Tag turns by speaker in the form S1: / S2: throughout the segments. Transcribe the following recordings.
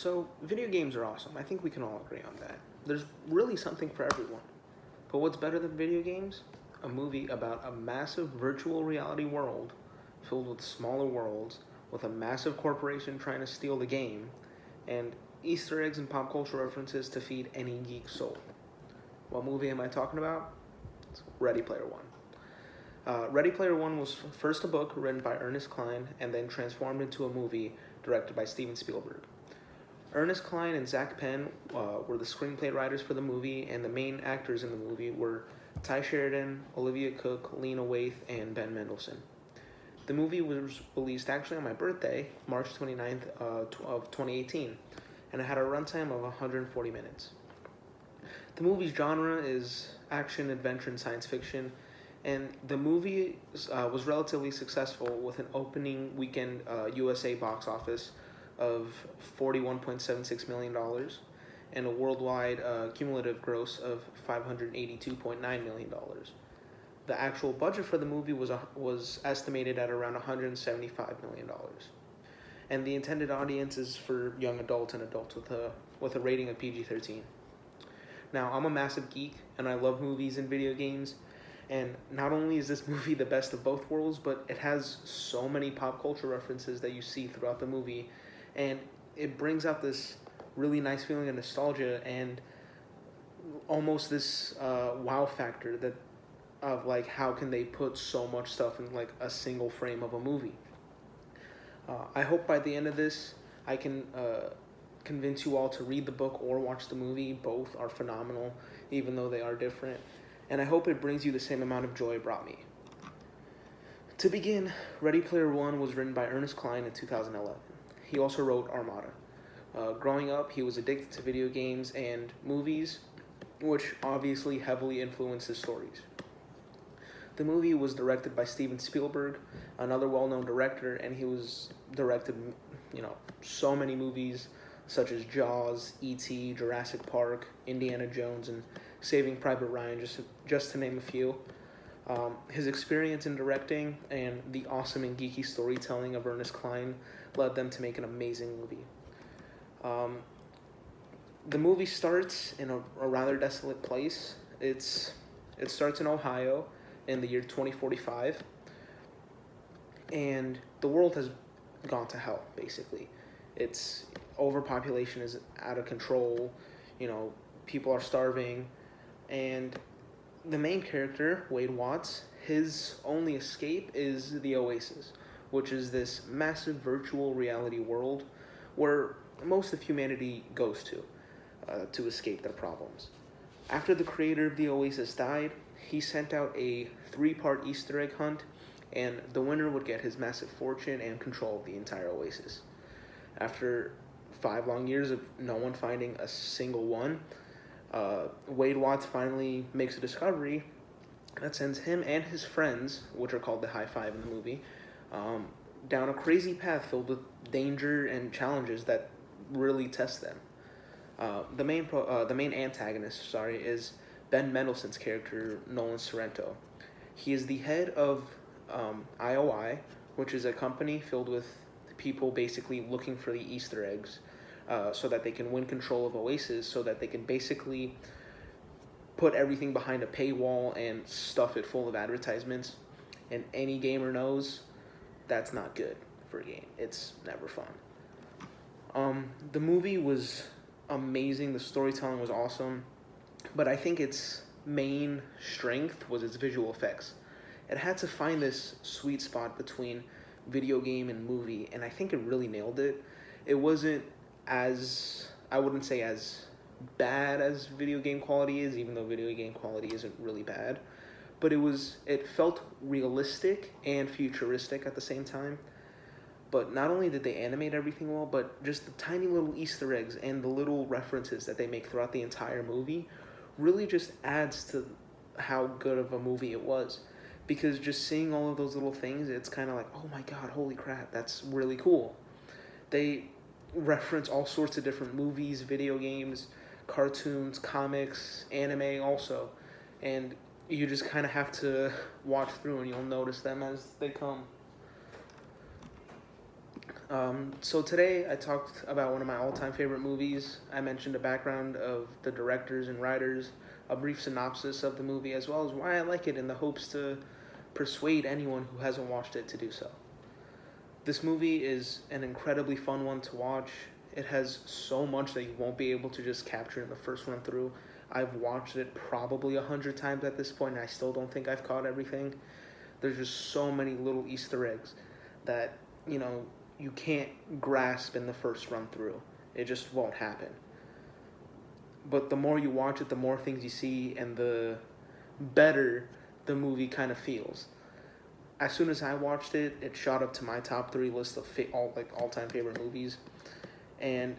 S1: So, video games are awesome. I think we can all agree on that. There's really something for everyone. But what's better than video games? A movie about a massive virtual reality world filled with smaller worlds, with a massive corporation trying to steal the game, and Easter eggs and pop culture references to feed any geek soul. What movie am I talking about? It's Ready Player One. Ready Player One was first a book written by Ernest Cline and then transformed into a movie directed by Steven Spielberg. Ernest Cline and Zach Penn were the screenplay writers for the movie, and the main actors in the movie were Ty Sheridan, Olivia Cook, Lena Waithe, and Ben Mendelsohn. The movie was released actually on my birthday, March 29th of 2018, and it had a runtime of 140 minutes. The movie's genre is action, adventure, and science fiction, and the movie was relatively successful with an opening weekend USA box office of $41.76 million and a worldwide cumulative gross of $582.9 million. The actual budget for the movie was estimated at around $175 million. And the intended audience is for young adults and adults with a rating of PG-13. Now, I'm a massive geek, and I love movies and video games, and not only is this movie the best of both worlds, but it has so many pop culture references that you see throughout the movie, and it brings out this really nice feeling of nostalgia and almost this wow factor that of like how can they put so much stuff in like a single frame of a movie. I hope by the end of this I can convince you all to read the book or watch the movie. Both are phenomenal, even though they are different. And I hope it brings you the same amount of joy it brought me. To begin, Ready Player One was written by Ernest Cline in 2011. He also wrote Armada. Growing up, he was addicted to video games and movies, which obviously heavily influenced his stories. The movie was directed by Steven Spielberg, another well-known director, and he was directed, so many movies such as Jaws, E.T., Jurassic Park, Indiana Jones, and Saving Private Ryan, just to name a few. His experience in directing and the awesome and geeky storytelling of Ernest Cline led them to make an amazing movie. The movie starts in a rather desolate place. It starts in Ohio in the year 2045, and the world has gone to hell, basically. It's overpopulation is out of control, people are starving, and the main character, Wade Watts, his only escape is the Oasis, which is this massive virtual reality world where most of humanity goes to escape their problems. After the creator of the Oasis died, he sent out a 3-part Easter egg hunt, and the winner would get his massive fortune and control of the entire Oasis. After 5 long years of no one finding a single one, Wade Watts finally makes a discovery that sends him and his friends, which are called the High Five in the movie, down a crazy path filled with danger and challenges that really test them. The main antagonist, is Ben Mendelsohn's character, Nolan Sorrento. He is the head of IOI, which is a company filled with people basically looking for the Easter eggs so that they can win control of Oasis, so that they can basically put everything behind a paywall and stuff it full of advertisements. And any gamer knows that's not good for a game. It's never fun. The movie was amazing. The storytelling was awesome. But I think its main strength was its visual effects. It had to find this sweet spot between video game and movie, and I think it really nailed it. It wasn't I wouldn't say as bad as video game quality is, even though video game quality isn't really bad, but it felt realistic and futuristic at the same time. But not only did they animate everything well, but just the tiny little Easter eggs and the little references that they make throughout the entire movie really just adds to how good of a movie it was. Because just seeing all of those little things, it's kind of like, oh my god, holy crap, that's really cool. They reference all sorts of different movies, video games, cartoons, comics, anime also. And you just kind of have to watch through and you'll notice them as they come. So today I talked about one of my all-time favorite movies. I mentioned a background of the directors and writers, a brief synopsis of the movie, as well as why I like it in the hopes to persuade anyone who hasn't watched it to do so. This movie is an incredibly fun one to watch. It has so much that you won't be able to just capture in the first run through. I've watched it probably 100 times at this point, and I still don't think I've caught everything. There's just so many little Easter eggs that, you can't grasp in the first run through. It just won't happen. But the more you watch it, the more things you see, and the better the movie kind of feels. As soon as I watched it, it shot up to my top 3 list of all-time favorite movies, and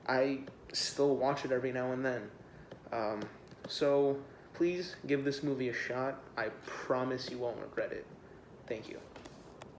S1: I still watch it every now and then. So please give this movie a shot. I promise you won't regret it. Thank you.